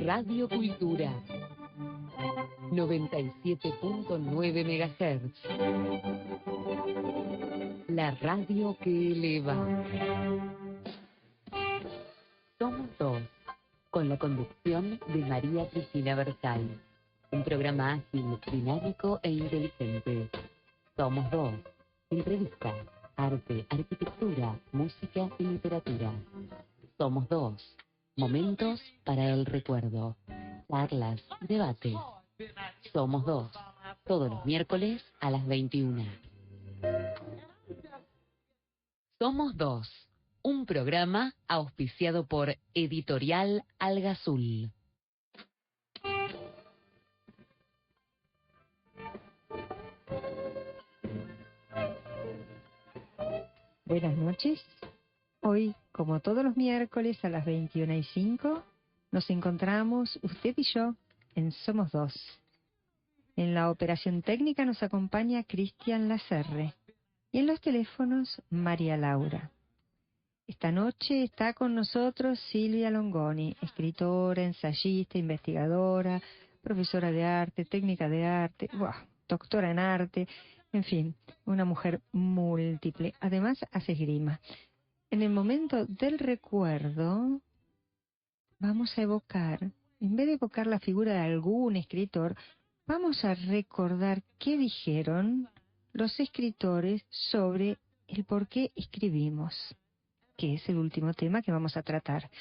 Radio Cultura 97.9 MHz. La radio que eleva. Somos dos, con la conducción de María Cristina Bersay. Un programa ágil, dinámico e inteligente. Somos dos. Entrevistas, arte, arquitectura, música y literatura. Somos dos. Momentos para el recuerdo. Charlas, debates. Somos dos. Todos los miércoles a las 21. Somos dos. Un programa auspiciado por Editorial Alga Azul. Buenas noches. Hoy, como todos los miércoles a las 21:05, nos encontramos usted y yo en Somos Dos. En la operación técnica nos acompaña Cristian Lacerre y en los teléfonos María Laura. Esta noche está con nosotros Silvia Longoni, escritora, ensayista, investigadora, profesora de arte, técnica de arte, doctora en arte, en fin, una mujer múltiple. Además hace esgrima. En el momento del recuerdo vamos a evocar, en vez de evocar la figura de algún escritor, vamos a recordar qué dijeron los escritores sobre el por qué escribimos, que es el último tema que vamos a tratar.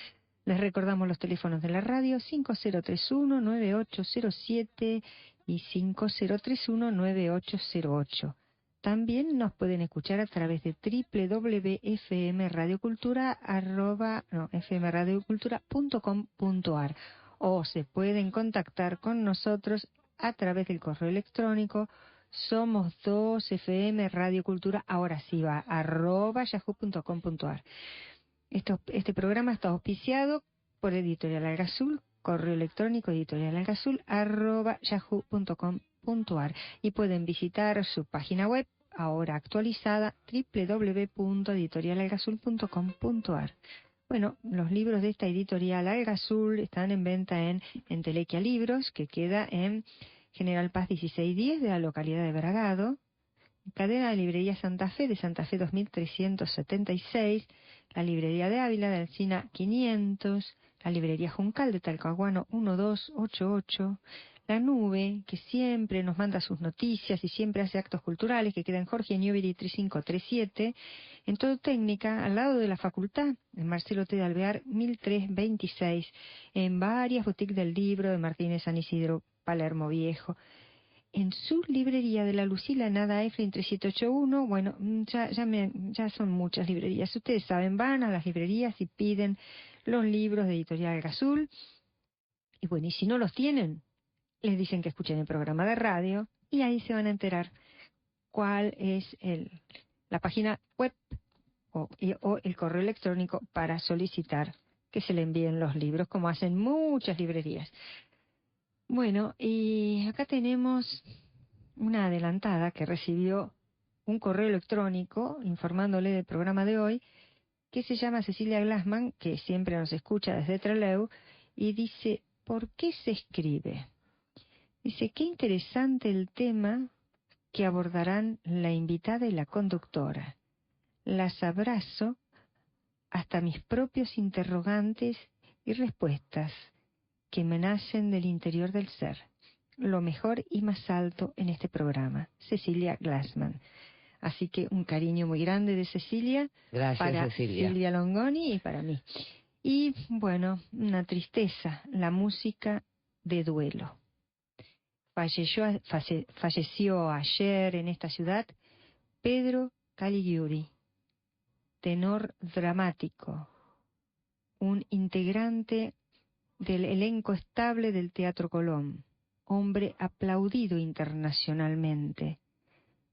Les recordamos los teléfonos de la radio 5031-9807 y 5031-9808. También nos pueden escuchar a través de fmradiocultura.com.ar o se pueden contactar con nosotros a través del correo electrónico somos2fmradiocultura, ahora sí va, @yahoo.com.ar. Este programa está auspiciado por Editorial Alga Azul, correo electrónico editorialalgazul@yahoo.com.ar, y pueden visitar su página web, ahora actualizada, www.editorialalgazul.com.ar. Bueno, los libros de esta editorial Alga Azul están en venta en Entelequia Libros, que queda en General Paz 1610 de la localidad de Bragado, cadena de librería Santa Fe de Santa Fe 2376, la librería de Ávila de Alsina 500, la librería Juncal de Talcahuano 1288, La Nube, que siempre nos manda sus noticias y siempre hace actos culturales, que queda en Jorge Newbery 3537, en Todo Técnica, al lado de la facultad, en Marcelo T. de Alvear 1326, en varias boutiques del libro de Martínez San Isidro, Palermo Viejo, en su librería de la Lucila Nada Efraín 3781, bueno, ya son muchas librerías. Ustedes saben, van a las librerías y piden los libros de Editorial Alga Azul. Y bueno, y si no los tienen, les dicen que escuchen el programa de radio y ahí se van a enterar cuál es la página web o el correo electrónico para solicitar que se le envíen los libros, como hacen muchas librerías. Bueno, y acá tenemos una adelantada que recibió un correo electrónico informándole del programa de hoy, que se llama Cecilia Glassman, que siempre nos escucha desde Trelew, y dice: ¿por qué se escribe? Dice: qué interesante el tema que abordarán la invitada y la conductora. Las abrazo hasta mis propios interrogantes y respuestas que me nacen del interior del ser. Lo mejor y más alto en este programa. Cecilia Glassman. Así que un cariño muy grande de Cecilia. Gracias, para Cecilia. Silvia Longoni y para mí. Y bueno, una tristeza, la música de duelo. Falleció ayer en esta ciudad Pedro Caligiuri, tenor dramático, un integrante del elenco estable del Teatro Colón, hombre aplaudido internacionalmente.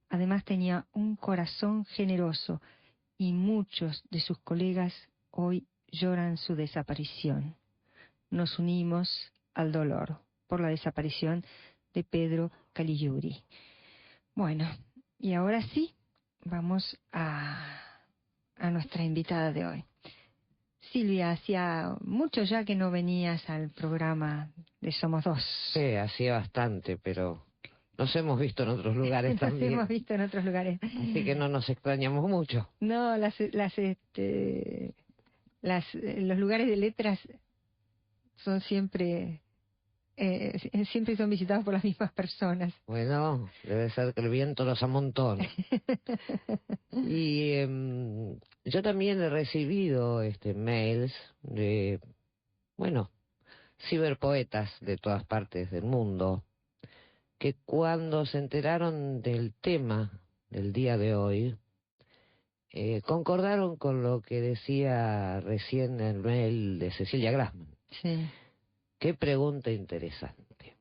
Además tenía un corazón generoso y muchos de sus colegas hoy lloran su desaparición. Nos unimos al dolor por la desaparición de Pedro Caligiuri. Bueno, y ahora sí, vamos a nuestra invitada de hoy. Silvia, hacía mucho ya que no venías al programa de Somos Dos. Sí, hacía bastante, pero nos hemos visto en otros lugares Nos también. hemos visto en otros lugares. Así que no nos extrañamos mucho. No, los lugares de letras son siempre son visitados por las mismas personas. Bueno, debe ser que el viento los amontona. Y yo también he recibido mails de, bueno, ciberpoetas de todas partes del mundo, que cuando se enteraron del tema del día de hoy, concordaron con lo que decía recién el mail de Cecilia Grassman. Sí. Qué pregunta interesante.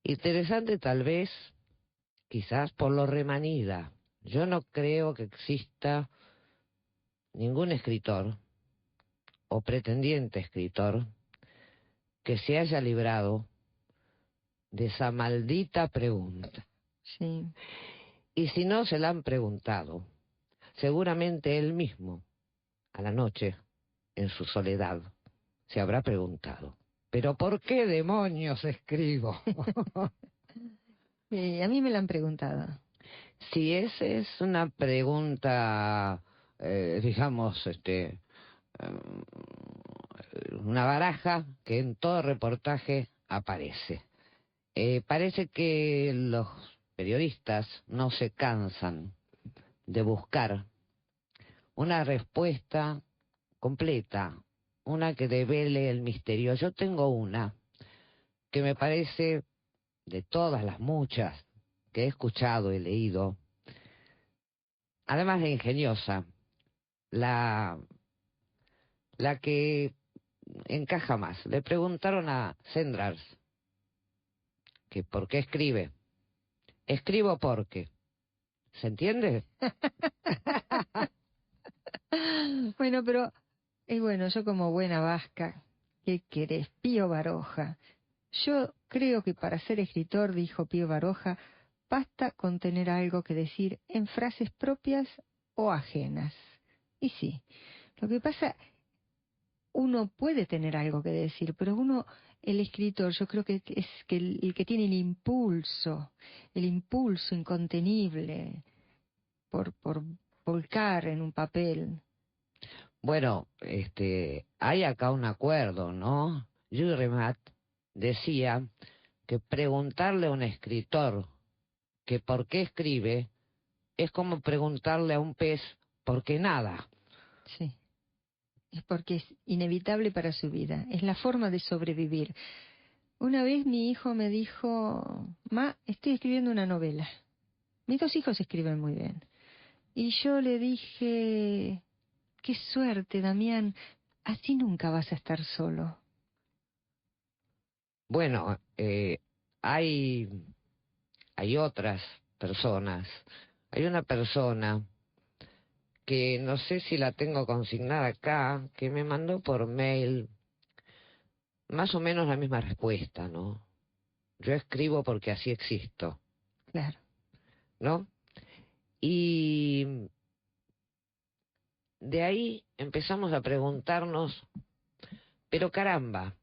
Interesante tal vez, quizás por lo remanida. Yo no creo que exista ningún escritor o pretendiente escritor que se haya librado de esa maldita pregunta. Sí. Y si no se la han preguntado, seguramente él mismo, a la noche, en su soledad, se habrá preguntado, ¿pero por qué demonios escribo? A mí me la han preguntado. Si esa es una pregunta, digamos, una baraja que en todo reportaje aparece. Parece que los periodistas no se cansan de buscar una respuesta completa, una que devele el misterio. Yo tengo una que me parece, de todas las muchas que he escuchado y leído, además de ingeniosa, la que encaja más. Le preguntaron a Sendras que por qué escribe. Escribo porque. ¿Se entiende? Bueno, pero bueno, yo como buena vasca, ¿qué querés? Pío Baroja. Yo creo que para ser escritor, dijo Pío Baroja, basta con tener algo que decir en frases propias o ajenas. Y sí, lo que pasa, uno puede tener algo que decir, pero el escritor, yo creo que es que el que tiene el impulso incontenible por volcar en un papel. Bueno, hay acá un acuerdo, ¿no? Jules Rimet decía que preguntarle a un escritor que por qué escribe es como preguntarle a un pez por qué nada. Sí, es porque es inevitable para su vida, es la forma de sobrevivir. Una vez mi hijo me dijo, Ma, estoy escribiendo una novela. Mis dos hijos escriben muy bien. Y yo le dije, qué suerte, Damián, así nunca vas a estar solo. Bueno, hay otras personas. Hay una persona que no sé si la tengo consignada acá, que me mandó por mail más o menos la misma respuesta, ¿no? Yo escribo porque así existo. Claro. ¿No? Y de ahí empezamos a preguntarnos, pero caramba,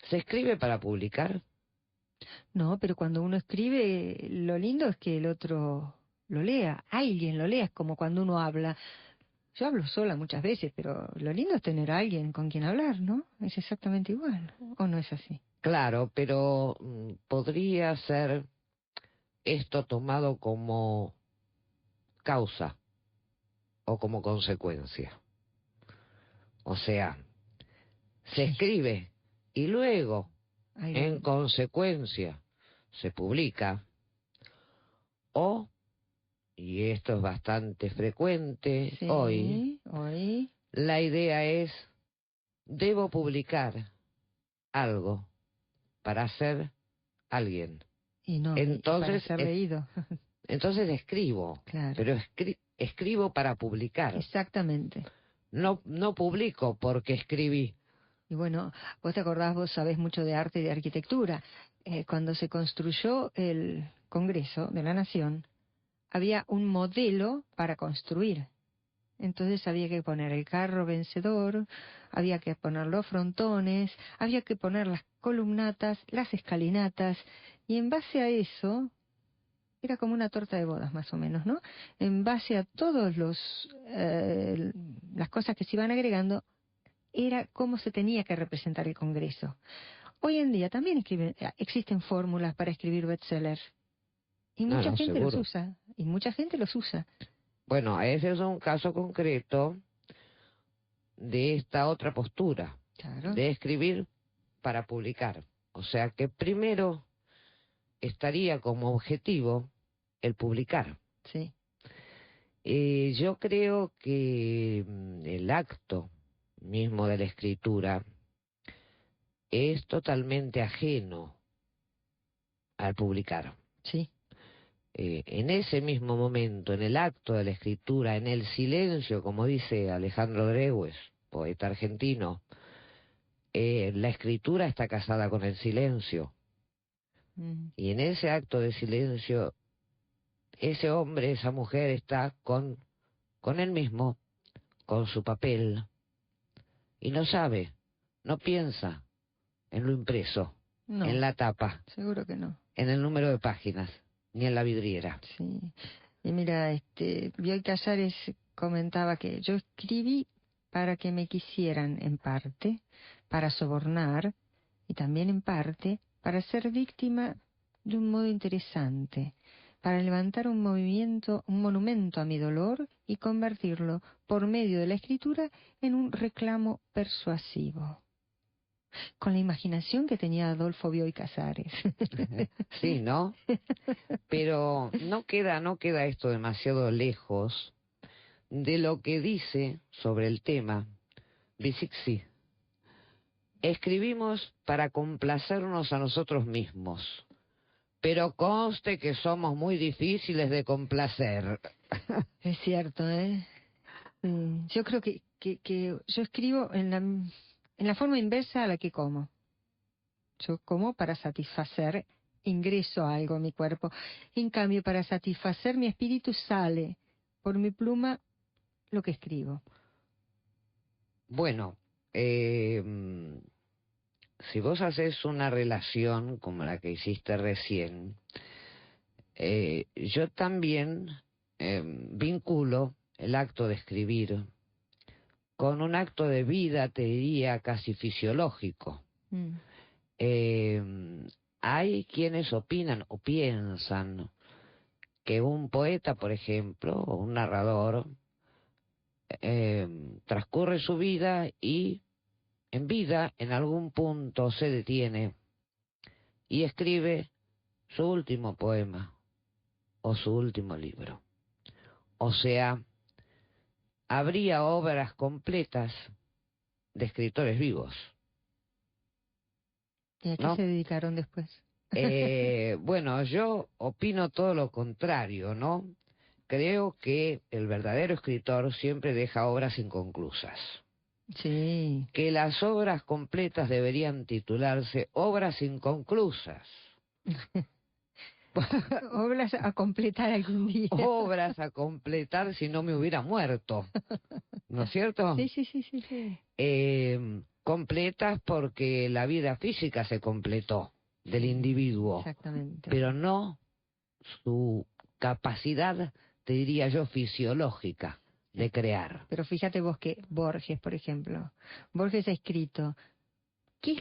¿se escribe para publicar? No, pero cuando uno escribe, lo lindo es que el otro lo lea, alguien lo lea, es como cuando uno habla. Yo hablo sola muchas veces, pero lo lindo es tener a alguien con quien hablar, ¿no? Es exactamente igual, ¿o no es así? Claro, pero podría ser esto tomado como causa o como consecuencia. O sea, se Sí. escribe y luego, en Alguien. consecuencia, se publica, o, y esto es bastante frecuente hoy, Sí, hoy. la idea es, debo publicar algo para ser alguien. Y no, y para Entonces, ser leído. entonces escribo, Claro. pero escribo para publicar. Exactamente. No publico porque escribí. Y bueno, vos te acordás, vos sabés mucho de arte y de arquitectura. Cuando se construyó el Congreso de la Nación, había un modelo para construir. Entonces había que poner el carro vencedor, había que poner los frontones, había que poner las columnatas, las escalinatas, y en base a eso, era como una torta de bodas más o menos, ¿no? En base a todos las cosas que se iban agregando, era cómo se tenía que representar el Congreso. Hoy en día también existen fórmulas para escribir bestsellers. Y No, mucha no, gente los seguro. usa. Y mucha gente los usa. Bueno, ese es un caso concreto de esta otra postura, Claro, de escribir para publicar. O sea que primero estaría como objetivo el publicar. sí. Yo creo que el acto mismo de la escritura es totalmente ajeno al publicar. Sí, En ese mismo momento, en el acto de la escritura, en el silencio, como dice Alejandro Drewes, poeta argentino, la escritura está casada con el silencio. Y en ese acto de silencio, ese hombre, esa mujer está con él mismo, con su papel, y no sabe, no piensa en lo impreso, no, en la tapa, seguro que no. en el número de páginas, ni en la vidriera. Sí. Y mira, Bioy Casares comentaba que yo escribí para que me quisieran en parte, para sobornar, y también en parte para ser víctima de un modo interesante, para levantar un movimiento, un monumento a mi dolor y convertirlo, por medio de la escritura, en un reclamo persuasivo. Con la imaginación que tenía Adolfo Bioy Casares. Sí, ¿no? Pero no queda esto demasiado lejos de lo que dice sobre el tema Bisixi. Escribimos para complacernos a nosotros mismos, pero conste que somos muy difíciles de complacer. Es cierto, ¿eh? Yo creo que yo escribo en la forma inversa a la que como. Yo como para satisfacer, ingreso algo a mi cuerpo. En cambio, para satisfacer mi espíritu sale por mi pluma lo que escribo. Bueno, si vos haces una relación como la que hiciste recién, yo también vinculo el acto de escribir con un acto de vida, te diría, casi fisiológico. Mm. Hay quienes opinan o piensan que un poeta, por ejemplo, o un narrador, transcurre su vida y en vida, en algún punto, se detiene y escribe su último poema o su último libro. O sea, habría obras completas de escritores vivos, ¿Y a qué ¿no? se dedicaron después? Bueno, yo opino todo lo contrario, ¿no? Creo que el verdadero escritor siempre deja obras inconclusas. Sí. Que las obras completas deberían titularse obras inconclusas. Obras a completar algún día. Obras a completar si no me hubiera muerto, ¿no es cierto? Sí, sí, sí, sí, sí. Completas porque la vida física se completó del individuo, Exactamente. pero no su capacidad, te diría yo, fisiológica de crear. Pero fíjate vos que Borges, por ejemplo, Borges ha escrito, qué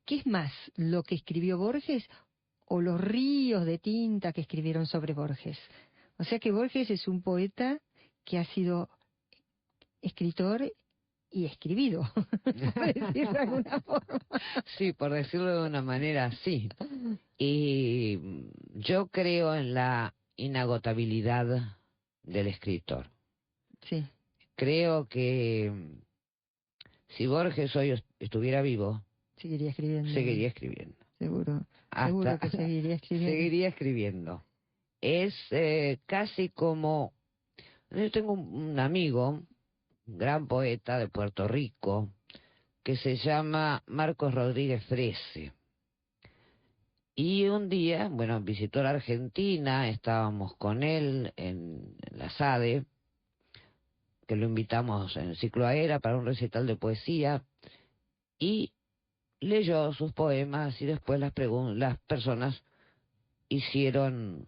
es más lo que escribió Borges o los ríos de tinta que escribieron sobre Borges? O sea que Borges es un poeta que ha sido escritor y escribido, por decirlo de alguna forma. Sí, por decirlo de una manera, sí. Y yo creo en la inagotabilidad del escritor. Sí, Creo que si Borges hoy estuviera vivo, seguiría escribiendo. seguiría escribiendo. Seguro, seguro Hasta que seguiría escribiendo. seguiría escribiendo. Es casi como... Yo tengo un amigo, un gran poeta de Puerto Rico, que se llama Marcos Rodríguez Frese. Y un día, bueno, visitó la Argentina, estábamos con él en la SADE, que lo invitamos en el ciclo Aera para un recital de poesía, y leyó sus poemas y después las personas hicieron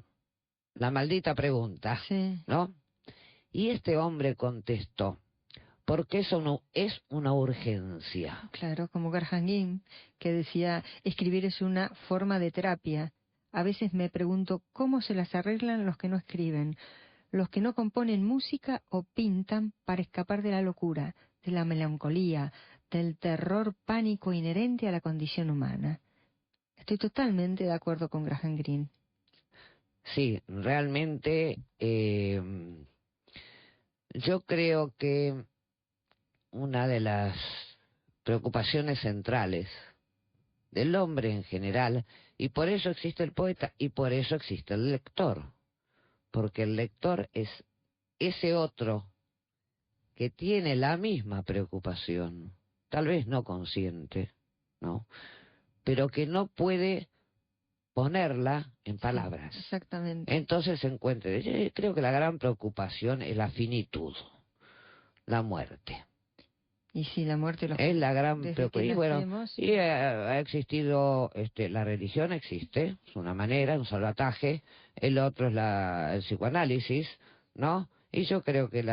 la maldita pregunta, Sí. ¿no? Y este hombre contestó, porque eso no es una urgencia. Claro, como Graham Greene, que decía, escribir es una forma de terapia. A veces me pregunto cómo se las arreglan los que no escriben, los que no componen música o pintan para escapar de la locura, de la melancolía, del terror pánico inherente a la condición humana. Estoy totalmente de acuerdo con Graham Greene. Sí, realmente yo creo que una de las preocupaciones centrales del hombre en general, y por eso existe el poeta y por eso existe el lector, porque el lector es ese otro que tiene la misma preocupación, tal vez no consciente, ¿no? Pero que no puede ponerla en palabras. Sí, exactamente. Entonces se encuentra, yo creo que la gran preocupación es la finitud, la muerte. Y si la muerte los... Es la gran Desde preocupación. que Y bueno, nacemos... y ha existido, la religión existe, es una manera, un salvataje, el otro es el psicoanálisis, ¿no? Y yo creo que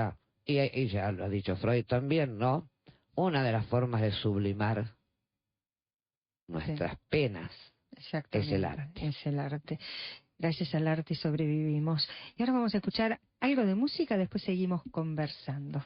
y ya lo ha dicho Freud también, ¿no? Una de las formas de sublimar nuestras penas es el arte. Es el arte. Gracias al arte sobrevivimos. Y ahora vamos a escuchar algo de música, después seguimos conversando.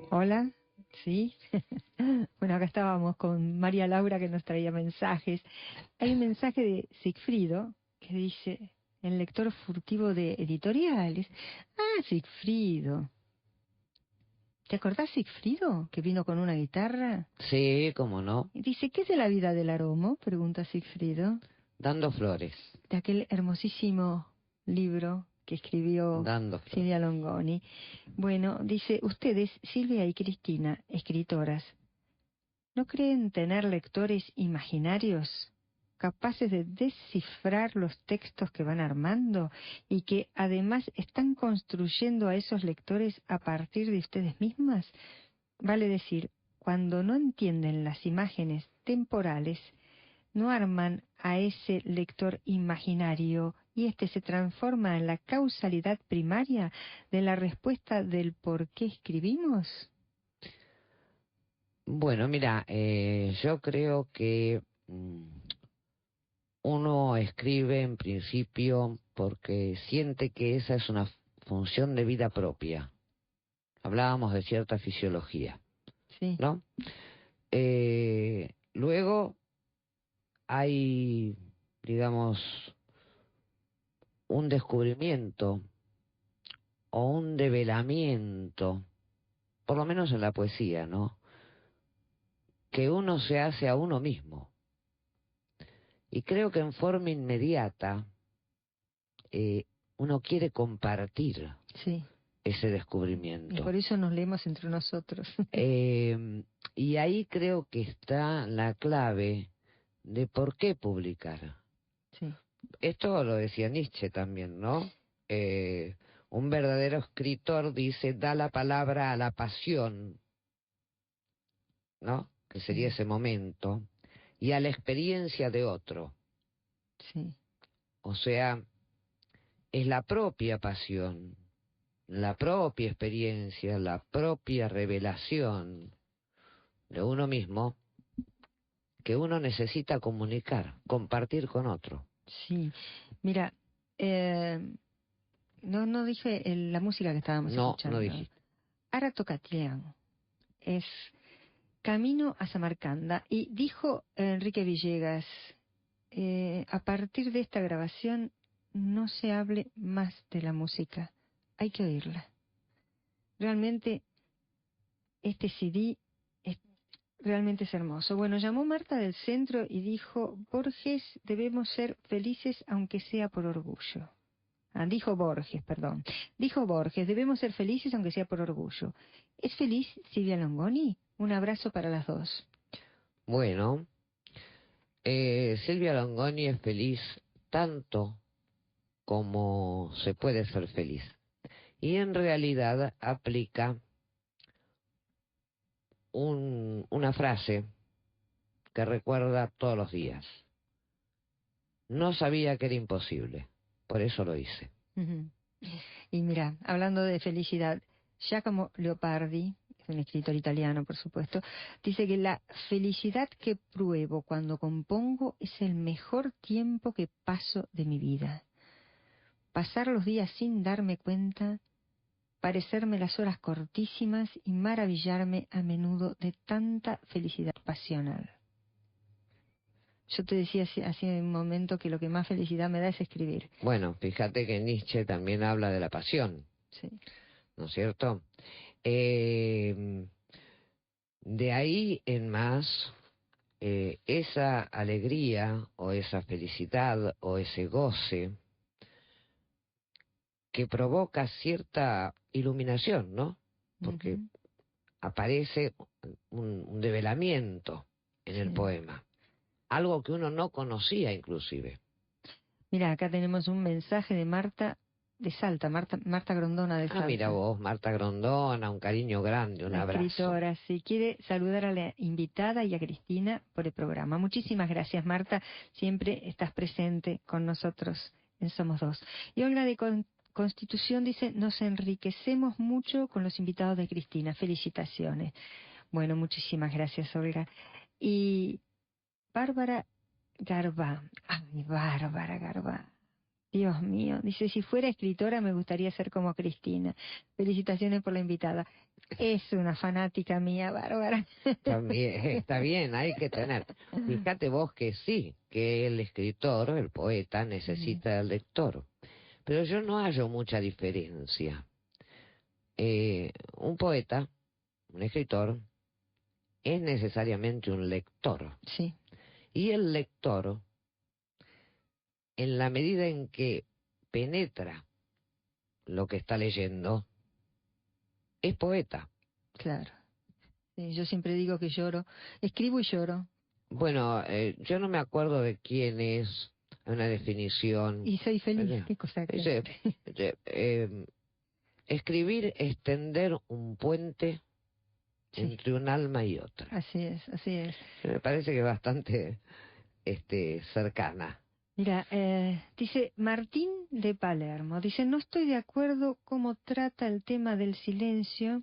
Hola, sí. Bueno, acá estábamos con María Laura que nos traía mensajes. Hay un mensaje de Sigfrido que dice, el lector furtivo de editoriales. Ah, Sigfrido. ¿Te acordás, Sigfrido, que vino con una guitarra? Sí, cómo no. Y dice, ¿qué es de la vida del aromo? Pregunta Sigfrido. Dando flores. De aquel hermosísimo libro que escribió Dando flores. Silvia Longoni. Bueno, dice, ustedes, Silvia y Cristina, escritoras, ¿no creen tener lectores imaginarios capaces de descifrar los textos que van armando y que además están construyendo a esos lectores a partir de ustedes mismas? Vale decir, cuando no entienden las imágenes temporales, no arman a ese lector imaginario y éste se transforma en la causalidad primaria de la respuesta del por qué escribimos. Bueno, mira, yo creo que uno escribe en principio porque siente que esa es una función de vida propia. Hablábamos de cierta fisiología, Sí. ¿no? Luego hay, digamos, un descubrimiento o un develamiento, por lo menos en la poesía, ¿no? Que uno se hace a uno mismo. Y creo que en forma inmediata uno quiere compartir Sí. ese Y descubrimiento. por eso nos leemos entre nosotros. Y ahí creo que está la clave de por qué publicar. Sí. Esto lo decía Nietzsche también, ¿no? Un verdadero escritor dice, da la palabra a la pasión, ¿no? Que sería Sí. ese momento, y a la experiencia de otro. Sí. O sea, es la propia pasión, la propia experiencia, la propia revelación de uno mismo que uno necesita comunicar, compartir con otro. Sí. Mira, no dije la música que estábamos No, no escuchando. dijiste. Ara Tocatlián es Camino a Samarcanda. Y dijo Enrique Villegas, a partir de esta grabación no se hable más de la música, hay que oírla. Realmente este CD realmente es hermoso. Bueno, llamó Marta del Centro y dijo, Borges, debemos ser felices aunque sea por orgullo. Dijo Borges, perdón. Dijo Borges, debemos ser felices aunque sea por orgullo. ¿Es feliz Silvia Longoni? Un abrazo para las dos. Bueno, Silvia Longoni es feliz tanto como se puede ser feliz. Y en realidad aplica una frase que recuerda todos los días. No sabía que era imposible, por eso lo hice. Ujú. Y mira, hablando de felicidad, Giacomo Leopardi, es un escritor italiano, por supuesto, dice que la felicidad que pruebo cuando compongo es el mejor tiempo que paso de mi vida. Pasar los días sin darme cuenta, parecerme las horas cortísimas y maravillarme a menudo de tanta felicidad pasional. Yo te decía hace un momento que lo que más felicidad me da es escribir. Bueno, fíjate que Nietzsche también habla de la pasión, Sí. ¿no es cierto? De ahí en más, esa alegría o esa felicidad o ese goce que provoca cierta iluminación, ¿no? Porque Ujú. aparece un develamiento en el Sí. poema, algo que uno no conocía inclusive. Mira, acá tenemos un mensaje de Marta de Salta, Marta Grondona de Salta. Mira vos, Marta Grondona, un cariño grande, un La abrazo. escritora, si quiere saludar a la invitada y a Cristina por el programa. Muchísimas gracias, Marta. Siempre estás presente con nosotros en Somos Dos. Y Olga de Constitución dice, nos enriquecemos mucho con los invitados de Cristina. Felicitaciones. Bueno, muchísimas gracias, Olga. Y Bárbara Garba. Ay, Bárbara Garba. Dios mío, dice, si fuera escritora me gustaría ser como Cristina. Felicitaciones por la invitada. Es una fanática mía, Bárbara. También, está bien, hay que tener. Fíjate vos que sí, que el escritor, el poeta, necesita del lector. Pero yo no hallo mucha diferencia. Un poeta, un escritor, es necesariamente un lector. Sí, Y el lector, en la medida en que penetra lo que está leyendo, es poeta. claro. Sí, yo siempre digo que lloro, escribo y lloro. Bueno, yo no me acuerdo de quién es una definición. Y soy feliz, Eh, qué cosa que... dice, escribir es tender un puente Sí, entre un alma y otra. así es, así es. Me parece que es bastante cercana. Mira, dice Martín de Palermo, dice, no estoy de acuerdo cómo trata el tema del silencio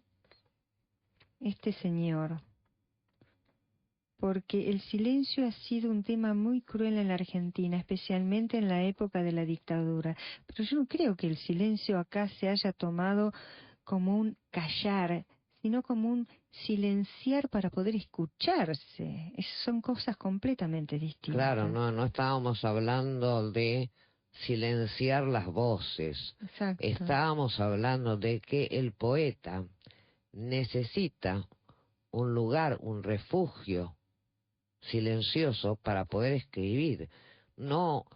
este señor, porque el silencio ha sido un tema muy cruel en la Argentina, especialmente en la época de la dictadura. Pero yo no creo que el silencio acá se haya tomado como un callar, sino como un silenciar para poder escucharse. Son cosas completamente distintas. Claro, no estábamos hablando de silenciar las voces. Exacto. Estábamos hablando de que el poeta necesita un lugar, un refugio silencioso para poder escribir. No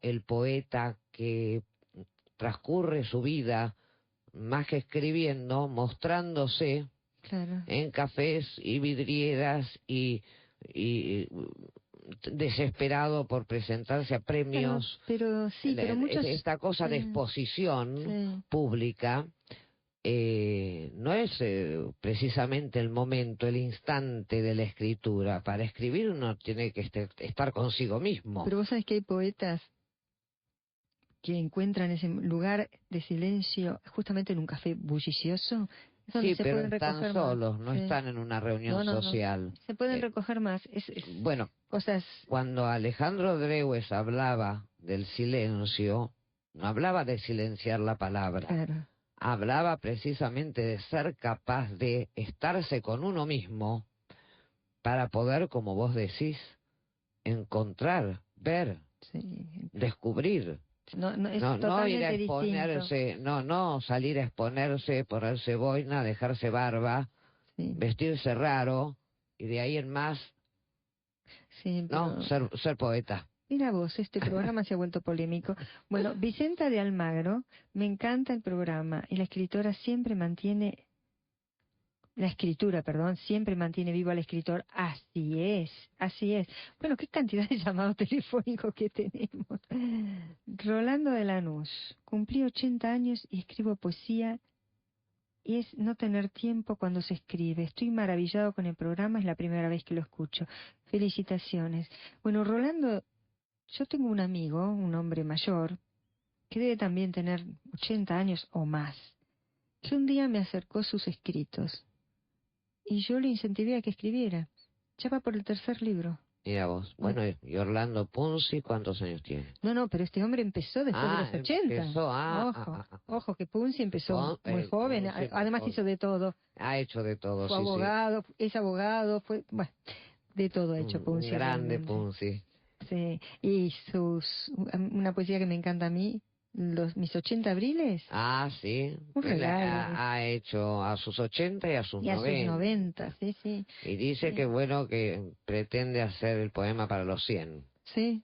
el poeta que transcurre su vida más que escribiendo, mostrándose Claro. en cafés y vidrieras y desesperado por presentarse a premios. Pero sí, pero muchos... Esta cosa de exposición sí. pública no es precisamente el momento, el instante de la escritura. Para escribir uno tiene que estar consigo mismo. Pero vos sabés que hay poetas que encuentran ese lugar de silencio justamente en un café bullicioso. Es donde Sí, se pero pueden están recoger solos, más. no Sí. están en una reunión No. social. Se pueden recoger más. Bueno, cosas... cuando Alejandro Dreues hablaba del silencio, no hablaba de silenciar la palabra, Claro. hablaba precisamente de ser capaz de estarse con uno mismo para poder, como vos decís, encontrar, ver, Sí. descubrir. Es No ir a totalmente exponerse, no salir a exponerse, ponerse boina, dejarse barba, distinto. Sí. vestirse raro, y de ahí en más, Sí, no, ser poeta. Mira vos, este programa se ha vuelto polémico. Bueno, Vicenta de Almagro, me encanta el programa y la escritura siempre mantiene vivo al escritor. Así es, así es. Bueno, qué cantidad de llamados telefónicos que tenemos. Rolando de Lanús, cumplí 80 años y escribo poesía y es no tener tiempo cuando se escribe. Estoy maravillado con el programa, es la primera vez que lo escucho. Felicitaciones. Bueno, Rolando, yo tengo un amigo, un hombre mayor, que debe también tener 80 años o más, que un día me acercó sus escritos y yo le incentivé a que escribiera. Ya va por el tercer libro. Mira vos. Bueno, y Orlando Punzi, ¿cuántos años tiene? No, pero este hombre empezó después de los 80. Empezó, Ojo, que Punzi empezó muy joven, Punzi, además hizo de todo. ha hecho de todo, Fue sí, abogado, es abogado, bueno, de todo ha hecho Un Punzi. grande realmente. Punzi. Sí, y una poesía que me encanta a mí, mis 80 abriles, Sí. un Él regalo. ha hecho a sus 80 y a sus Y a 90. sus 90, sí. Y dice que bueno, que pretende hacer el poema para los 100. Sí,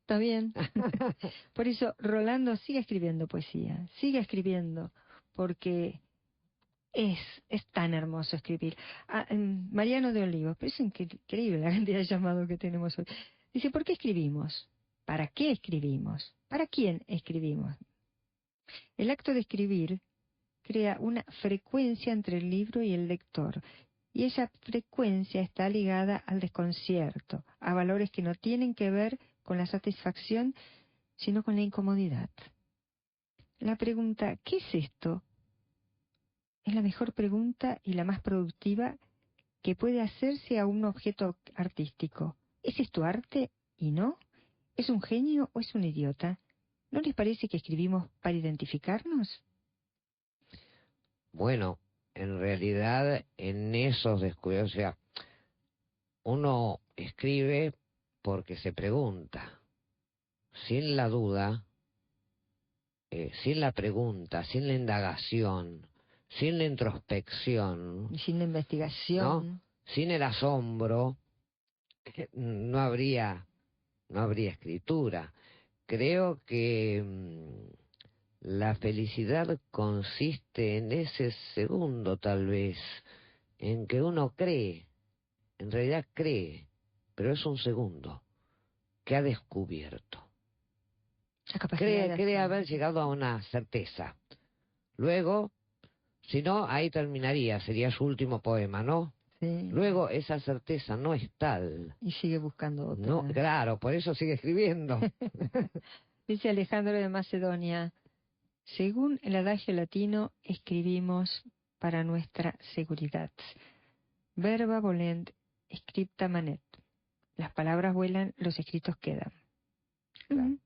está bien. Por eso, Rolando, sigue escribiendo poesía, sigue escribiendo, porque es tan hermoso escribir. Mariano de Olivos, pero es increíble la cantidad de llamados que tenemos hoy. Dice, ¿por qué escribimos? ¿Para qué escribimos? ¿Para quién escribimos? El acto de escribir crea una frecuencia entre el libro y el lector, y esa frecuencia está ligada al desconcierto, a valores que no tienen que ver con la satisfacción, sino con la incomodidad. La pregunta, ¿qué es esto?, es la mejor pregunta y la más productiva que puede hacerse a un objeto artístico. ¿Es esto arte y no? ¿Es un genio o es un idiota? ¿No les parece que escribimos para identificarnos? Bueno, en realidad en esos descuidos, o sea, uno escribe porque se pregunta, sin la duda, sin la pregunta, sin la indagación, sin la introspección, Y sin la investigación. ¿no? Sin el asombro, no habría escritura. Creo que la felicidad consiste en ese segundo, tal vez, en que uno cree, en realidad cree, pero es un segundo que ha descubierto. La capacidad Cree de haber llegado a una certeza. Luego, si no, ahí terminaría, sería su último poema, ¿no? Sí. Luego esa certeza no es tal. Y sigue buscando otra. No, claro, por eso sigue escribiendo. Dice Alejandro de Macedonia, según el adagio latino, escribimos para nuestra seguridad. Verba volent, scripta manet. Las palabras vuelan, los escritos quedan. Claro.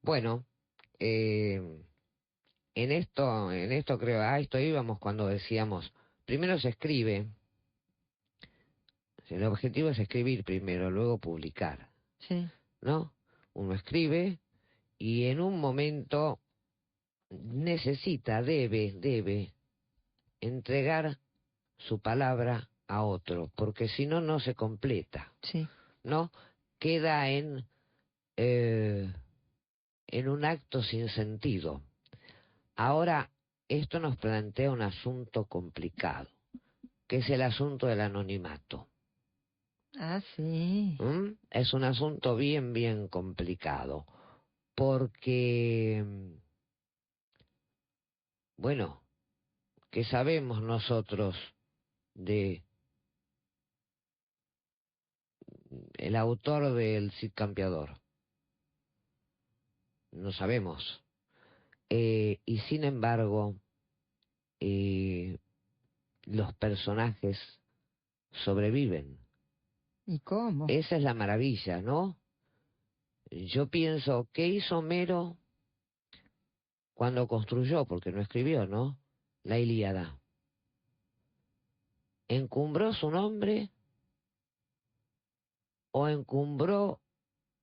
Bueno, en esto creo, a esto íbamos cuando decíamos, primero se escribe, el objetivo es escribir primero, luego publicar, Sí. ¿no? Uno escribe y en un momento necesita, debe entregar su palabra a otro, porque si no, no se completa, Sí. ¿no? Queda en un acto sin sentido. Ahora, esto nos plantea un asunto complicado, que es el asunto del anonimato. Sí. Es un asunto bien complicado, porque, bueno, ¿qué sabemos nosotros de el autor del Cid Campeador? No sabemos. Y sin embargo, los personajes sobreviven. ¿Y cómo? Esa es la maravilla, ¿no? Yo pienso, ¿qué hizo Homero cuando construyó, porque no escribió, ¿no?, la Ilíada? ¿Encumbró su nombre o encumbró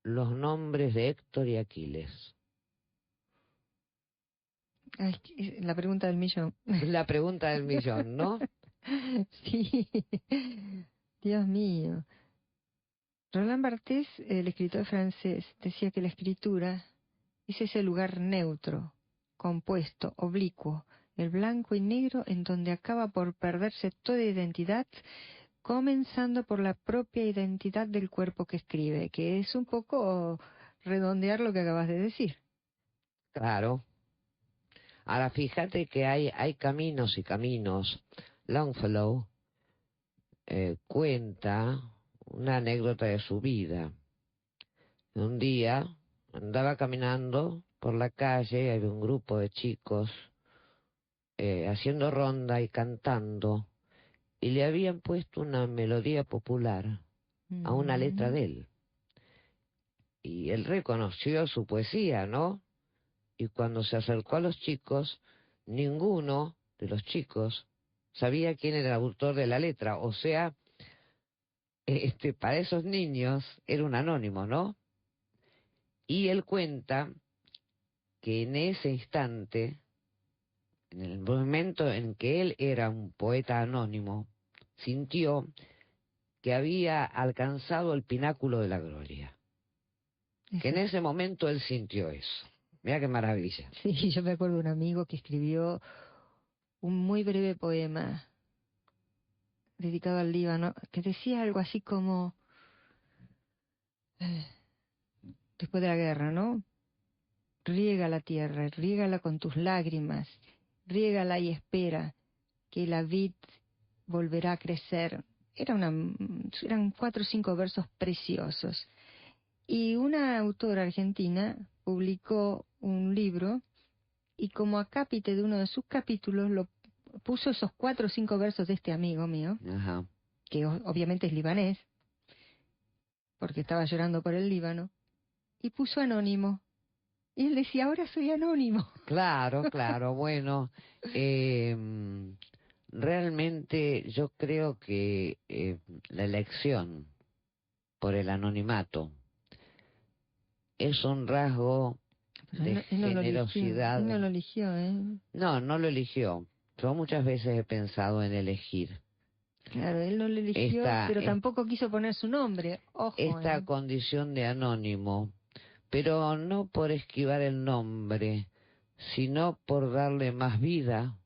los nombres de Héctor y Aquiles? Ay, la pregunta del millón. La pregunta del millón, ¿no? Sí. Dios mío. Roland Barthes, el escritor francés, decía que la escritura es ese lugar neutro, compuesto, oblicuo, el blanco y negro en donde acaba por perderse toda identidad, comenzando por la propia identidad del cuerpo que escribe, que es un poco redondear lo que acabas de decir. Claro. Ahora, fíjate que hay caminos y caminos. Longfellow cuenta una anécdota de su vida. Un día andaba caminando por la calle, había un grupo de chicos haciendo ronda y cantando, y le habían puesto una melodía popular a una letra de él. Y él reconoció su poesía, ¿no? Y cuando se acercó a los chicos, ninguno de los chicos sabía quién era el autor de la letra. O sea, para esos niños era un anónimo, ¿no? Y él cuenta que en ese instante, en el momento en que él era un poeta anónimo, sintió que había alcanzado el pináculo de la gloria. Que en ese momento él sintió eso. Mira qué maravilla. Sí, yo me acuerdo de un amigo que escribió un muy breve poema dedicado al Líbano, que decía algo así como, después de la guerra, ¿no? Riega la tierra, riégala con tus lágrimas, riégala y espera que la vid volverá a crecer. Eran 4 o 5 versos preciosos. Y una autora argentina publicó un libro y como acápite de uno de sus capítulos lo puso esos 4 o 5 versos de este amigo mío, Ajá. que obviamente es libanés, porque estaba llorando por el Líbano, y puso anónimo. Y él decía, ahora soy anónimo. Claro, claro. Bueno, realmente yo creo que la elección por el anonimato es un rasgo Pero de él no lo eligió, generosidad. él no lo eligió, ¿eh? No, no lo eligió. Yo muchas veces he pensado en elegir Claro, él no lo eligió, pero esta tampoco quiso poner su nombre. Ojo, ¿eh? condición de anónimo, pero no por esquivar el nombre, sino por darle más vida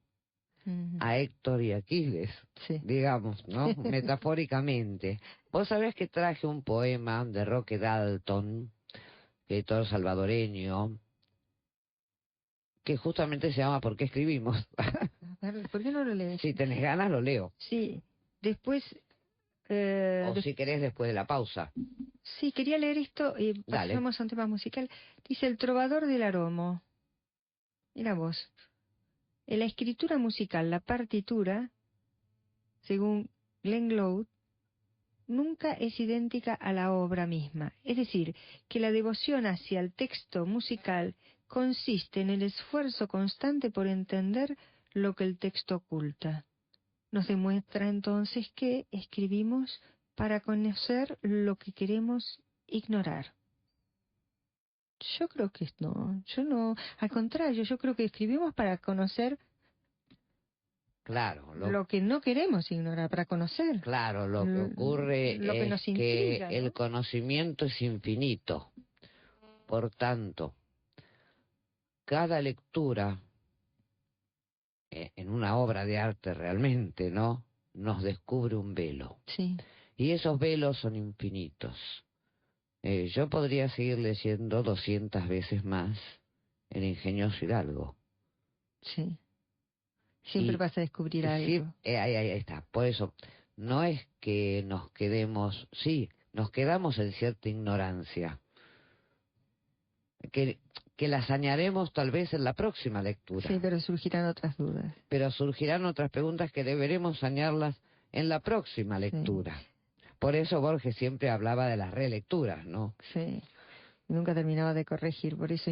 a Héctor y Aquiles, Sí. digamos, ¿no? Metafóricamente. Vos sabés que traje un poema de Roque Dalton, escritor salvadoreño, que justamente se llama ¿Por qué escribimos? A ver, ¿por qué no lo lees? Si tenés ganas lo leo, Sí, después, o si querés después de la pausa. sí, quería leer esto y Dale. pasamos a un tema musical. Dice El trovador del aromo. Mira vos. En la escritura musical, la partitura, según Glenn Gould, nunca es idéntica a la obra misma. Es decir, que la devoción hacia el texto musical consiste en el esfuerzo constante por entender lo que el texto oculta. Nos demuestra entonces que escribimos para conocer lo que queremos ignorar. Yo creo que no, yo no, al contrario, yo creo que escribimos para conocer Claro, lo que no queremos ignorar, para conocer. claro, lo que ocurre Lo que es nos que intriga, ¿no? el conocimiento es infinito. Por tanto, cada lectura en una obra de arte realmente, ¿no? Nos descubre un velo. Sí, Y esos velos son infinitos. Yo podría seguir leyendo 200 veces más El ingenioso Hidalgo. sí. Siempre Y vas a descubrir sí, algo. ahí está. Por eso, no es que nos quedemos, sí, nos quedamos en cierta ignorancia, que las añaremos tal vez en la próxima lectura. Sí, pero surgirán otras dudas. Pero surgirán otras preguntas que deberemos añarlas en la próxima lectura. Por eso Borges siempre hablaba de las relecturas, ¿no? Sí. Nunca terminaba de corregir, por eso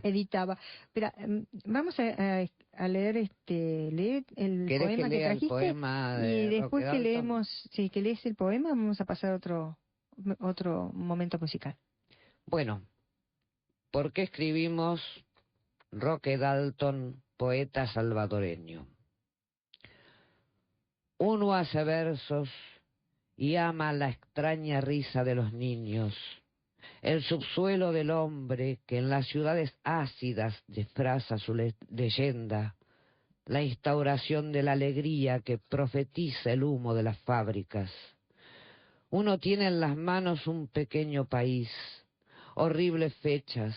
editaba. Pero vamos a leer leer el ¿Querés poema que que lea el trajiste poema de y después Roque que Dalton? leemos, sí, que lees el poema, vamos a pasar a otro momento musical. Bueno, ¿por qué escribimos Roque Dalton, poeta salvadoreño? Uno hace versos y ama la extraña risa de los niños, el subsuelo del hombre que en las ciudades ácidas disfraza su leyenda, la instauración de la alegría que profetiza el humo de las fábricas. Uno tiene en las manos un pequeño país, horribles fechas,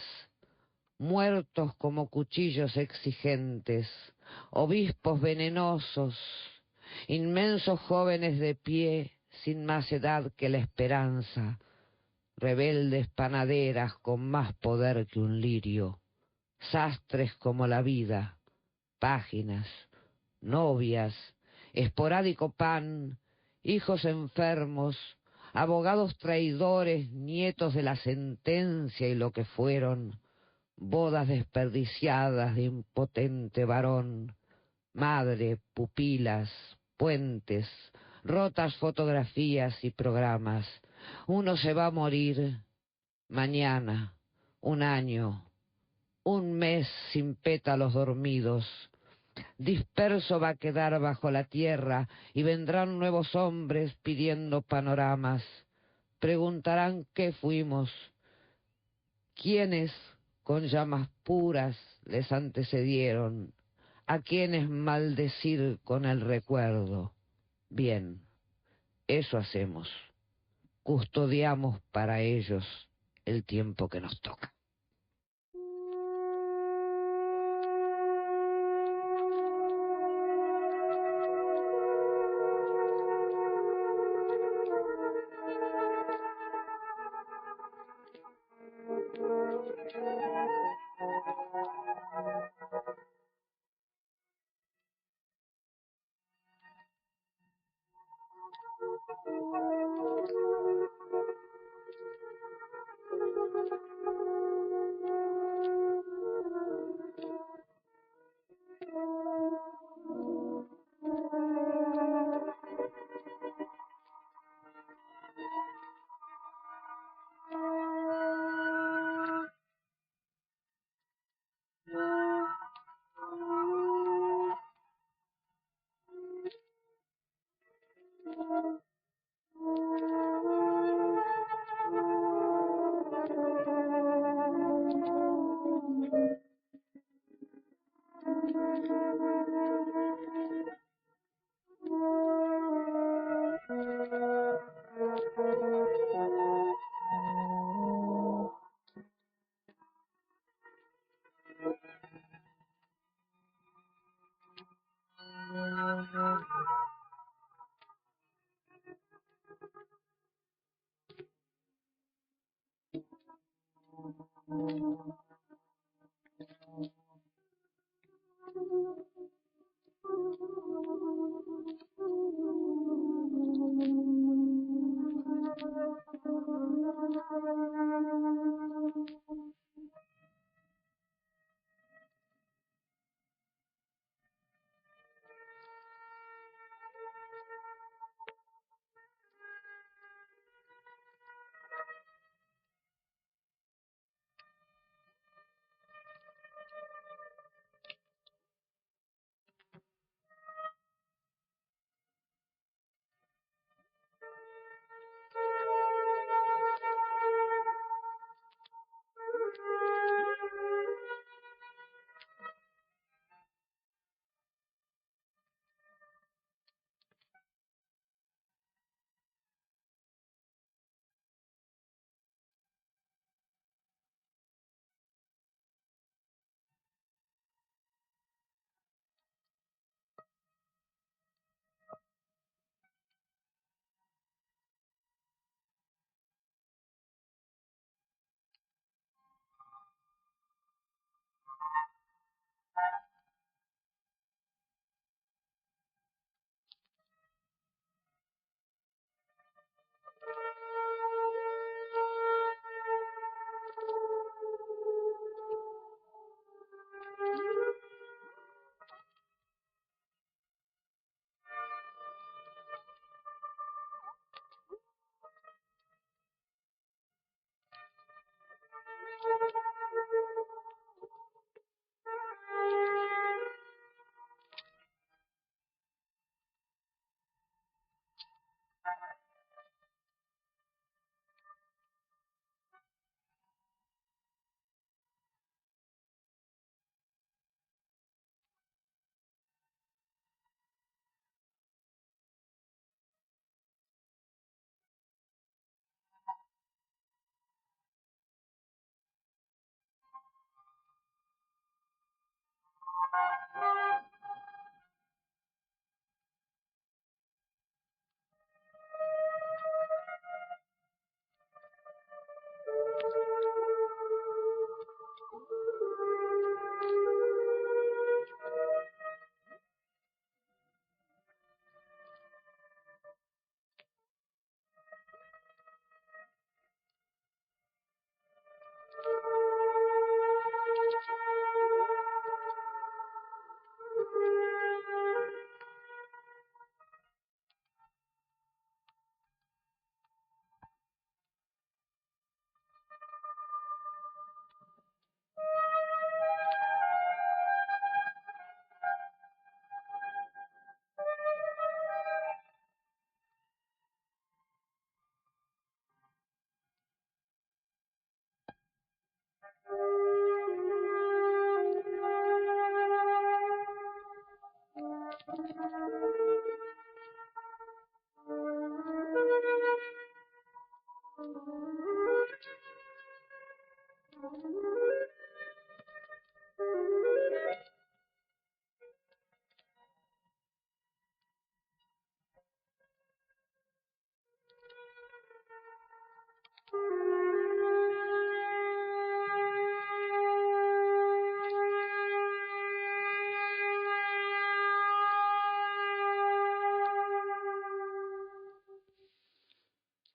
muertos como cuchillos exigentes, obispos venenosos, inmensos jóvenes de pie, sin más edad que la esperanza, rebeldes panaderas con más poder que un lirio, sastres como la vida, páginas, novias, esporádico pan, hijos enfermos, abogados traidores, nietos de la sentencia y lo que fueron, bodas desperdiciadas de impotente varón, madre, pupilas, puentes, rotas fotografías y programas. Uno se va a morir mañana, un año, un mes sin pétalos dormidos. Disperso va a quedar bajo la tierra y vendrán nuevos hombres pidiendo panoramas. Preguntarán qué fuimos, quiénes con llamas puras les antecedieron, a quiénes maldecir con el recuerdo. Bien, eso hacemos. Custodiamos para ellos el tiempo que nos toca.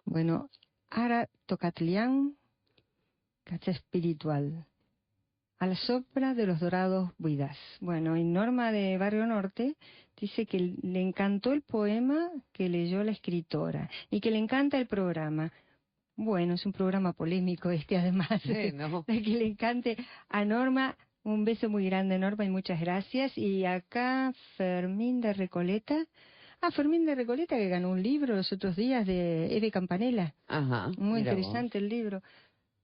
Bueno, Ara Tocatlián, cacha espiritual, a la sopra de los dorados buidas. Bueno, y Norma de Barrio Norte dice que le encantó el poema que leyó la escritora y que le encanta el programa. Bueno, es un programa polémico además, No. de que le encante a Norma. Un beso muy grande, Norma, y muchas gracias. Y acá Fermín de Recoleta. Fermín de Recoleta, que ganó un libro los otros días de Eve Campanella. Ajá, Muy mira interesante vos. el libro.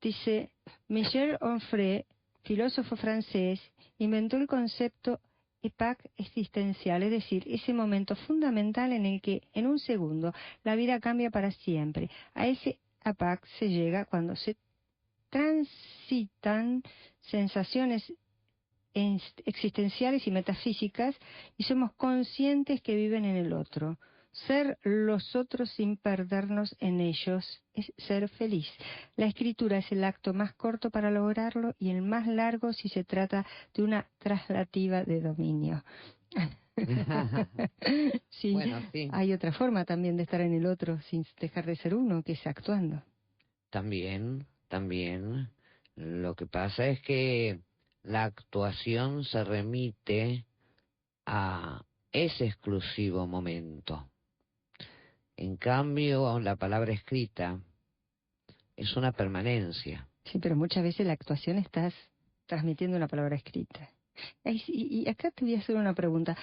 Dice, Michel Onfray, filósofo francés, inventó el concepto epoque existencial, es decir, ese momento fundamental en el que, en un segundo, la vida cambia para siempre. A ese epoque se llega cuando se transitan sensaciones existenciales y metafísicas y somos conscientes que viven en el otro. Ser los otros sin perdernos en ellos es ser feliz. La escritura es el acto más corto para lograrlo y el más largo si se trata de una traslativa de dominio. Sí, Bueno, sí, hay otra forma también de estar en el otro sin dejar de ser uno, que es actuando. también. Lo que pasa es que la actuación se remite a ese exclusivo momento. En cambio, la palabra escrita es una permanencia. Sí, pero muchas veces la actuación estás transmitiendo una palabra escrita. Y acá te voy a hacer una pregunta.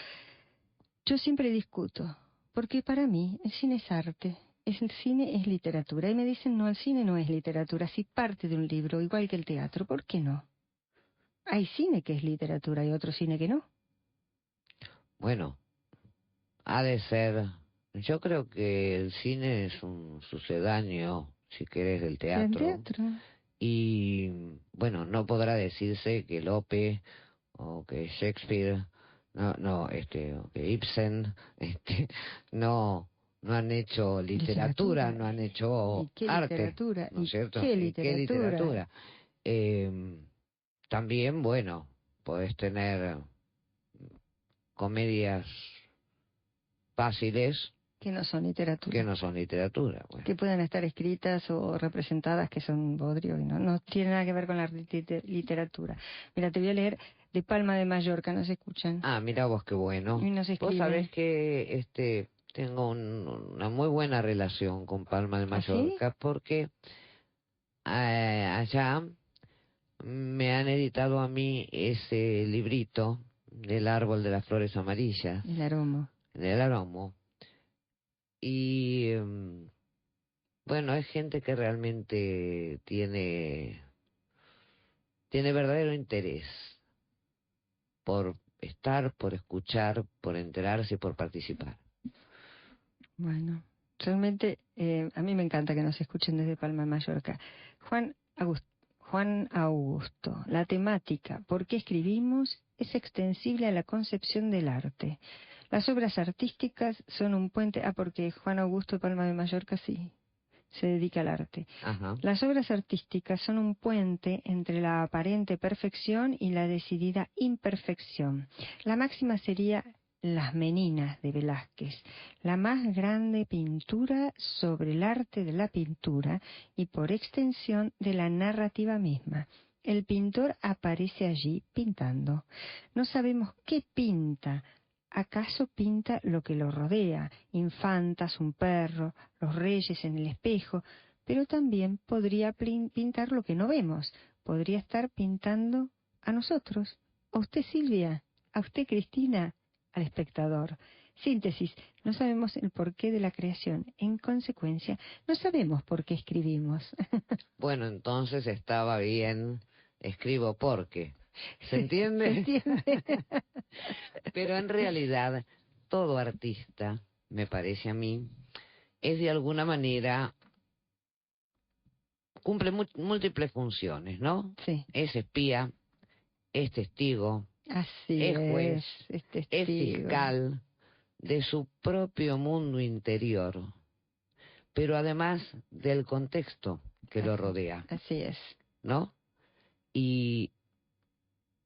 Yo siempre discuto, porque para mí el cine es arte, el cine es literatura. Y me dicen, no, el cine no es literatura, si parte de un libro, igual que el teatro. ¿Por qué no? Hay cine que es literatura y otro cine que no. Bueno, ha de ser. Yo creo que el cine es un sucedáneo, si querés, del ¿El teatro. teatro? Y bueno, no podrá decirse que Lope o que Shakespeare, o que Ibsen, no han hecho literatura, no han hecho ¿Y qué arte, literatura? ¿no es ¿Y cierto? qué ¿Y qué literatura? literatura? También, bueno, podés tener comedias fáciles Que no son que literatura. no son literatura. Bueno. Que puedan estar escritas o representadas que son bodrio y no tiene nada que ver con la literatura. Mira, te voy a leer de Palma de Mallorca, nos escuchan Mira vos qué bueno. y nos Vos sabés escriben. que tengo una muy buena relación con Palma de ¿Ah, sí? Mallorca porque allá me han editado a mí ese librito del árbol de las flores amarillas, El aroma. del aromo. Y bueno, es gente que realmente tiene verdadero interés por estar, por escuchar, por enterarse y por participar. Bueno, realmente a mí me encanta que nos escuchen desde Palma de Mallorca. Juan Augusto, la temática, ¿por qué escribimos? es extensible a la concepción del arte. Las obras artísticas son un puente, porque Juan Augusto de Palma de Mallorca sí se dedica al arte. Ajá. Las obras artísticas son un puente entre la aparente perfección y la decidida imperfección. La máxima sería Las Meninas de Velázquez, la más grande pintura sobre el arte de la pintura y por extensión de la narrativa misma. El pintor aparece allí pintando. No sabemos qué pinta. ¿Acaso pinta lo que lo rodea? Infantas, un perro, los reyes en el espejo, pero también podría pintar lo que no vemos. Podría estar pintando a nosotros, a usted Silvia, a usted Cristina, al espectador. Síntesis, no sabemos el porqué de la creación. En consecuencia, no sabemos por qué escribimos. Bueno, entonces estaba bien, escribo porque. ¿Se entiende? ¿Se entiende? Pero en realidad, todo artista, me parece a mí, es de alguna manera, cumple múltiples funciones, ¿no? Sí. Es espía, es testigo, Así es juez, es es testigo. fiscal de su propio mundo interior, pero además del contexto que lo rodea, Así es. ¿no? Y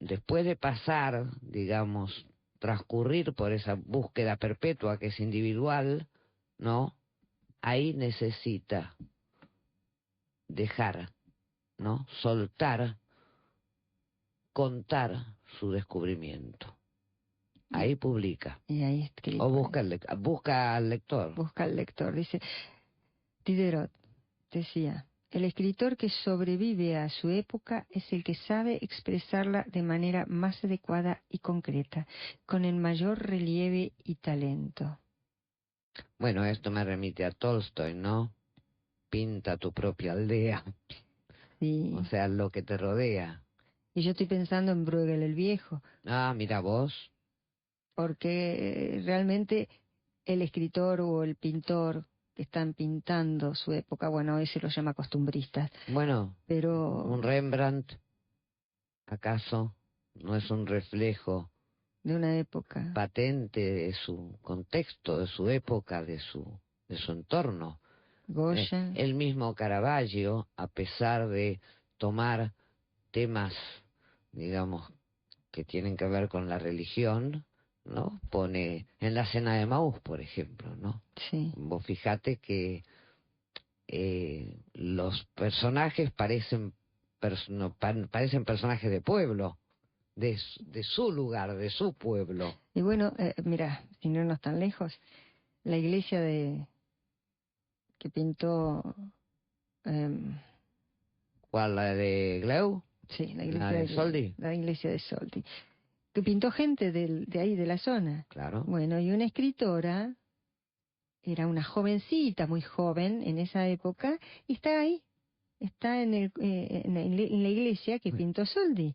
después de pasar, digamos, transcurrir por esa búsqueda perpetua que es individual, ¿no? Ahí necesita dejar, ¿no? Soltar, contar su descubrimiento. Ahí publica. Y ahí escribe. O busca al lector. Busca al lector. Dice, Diderot decía, el escritor que sobrevive a su época es el que sabe expresarla de manera más adecuada y concreta, con el mayor relieve y talento. Bueno, esto me remite a Tolstoy, ¿no? Pinta tu propia aldea. Sí. O sea, lo que te rodea. Y yo estoy pensando en Bruegel el Viejo, Ah, mira vos. porque realmente el escritor o el pintor que están pintando su época, bueno, hoy se los llama costumbristas, Bueno, pero un Rembrandt, ¿acaso no es un reflejo de una época. patente de su contexto, de su época, de su entorno? Goya. El mismo Caravaggio, a pesar de tomar temas, digamos, que tienen que ver con la religión, ¿no? Pone en la Cena de Maús, por ejemplo, ¿no? Sí. Vos fijate que los personajes parecen parecen personajes de pueblo, de su lugar, de su pueblo. Y bueno, mira, sin irnos tan lejos, la iglesia que pintó, ¿Cuál, la de Glau? sí, la ¿La de Soldi? La iglesia de Soldi, que pintó gente de ahí, de la zona. Claro. Bueno, y una escritora, era una jovencita, muy joven en esa época, y está ahí, está en la iglesia que pintó Soldi,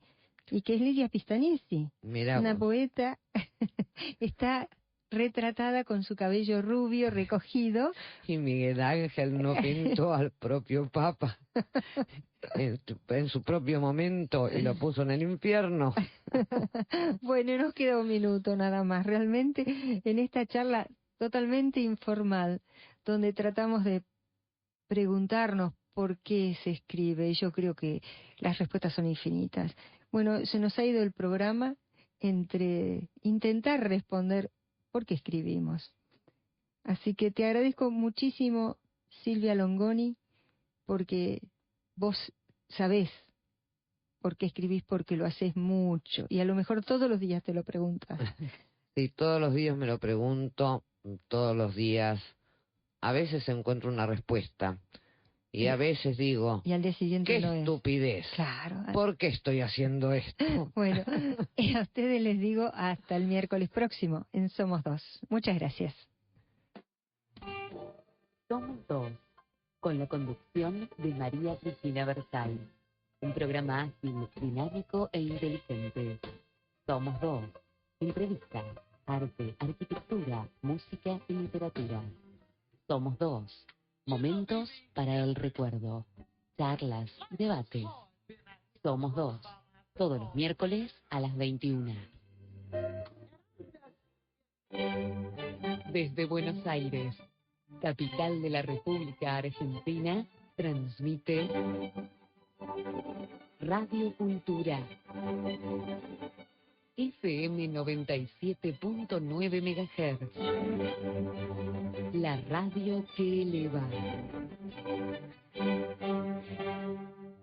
y que es Lidia Pistagnesi, Mira una vos. poeta, está retratada con su cabello rubio recogido. Y Miguel Ángel no pintó al propio Papa en su propio momento y lo puso en el infierno. Bueno, nos queda un minuto nada más. Realmente en esta charla totalmente informal, donde tratamos de preguntarnos por qué se escribe, y yo creo que las respuestas son infinitas. Bueno, se nos ha ido el programa entre intentar responder por qué escribimos. Así que te agradezco muchísimo, Silvia Longoni, porque vos sabés por qué escribís, porque lo haces mucho, y a lo mejor todos los días te lo preguntas. Sí, todos los días me lo pregunto, todos los días. A veces encuentro una respuesta y a veces digo, Y al día siguiente qué no es. estupidez. Claro. ¿Por qué estoy haciendo esto? Bueno, y a ustedes les digo hasta el miércoles próximo en Somos Dos. Muchas gracias. Somos Dos, con la conducción de María Cristina Bersay. Un programa ágil, dinámico e inteligente. Somos Dos. Entrevistas, arte, arquitectura, música y literatura. Somos Dos. Momentos para el recuerdo. Charlas, debates. Somos Dos. todos los miércoles a las 21. Desde Buenos Aires, capital de la República Argentina, transmite Radio Cultura, FM 97.9 MHz, la radio que eleva.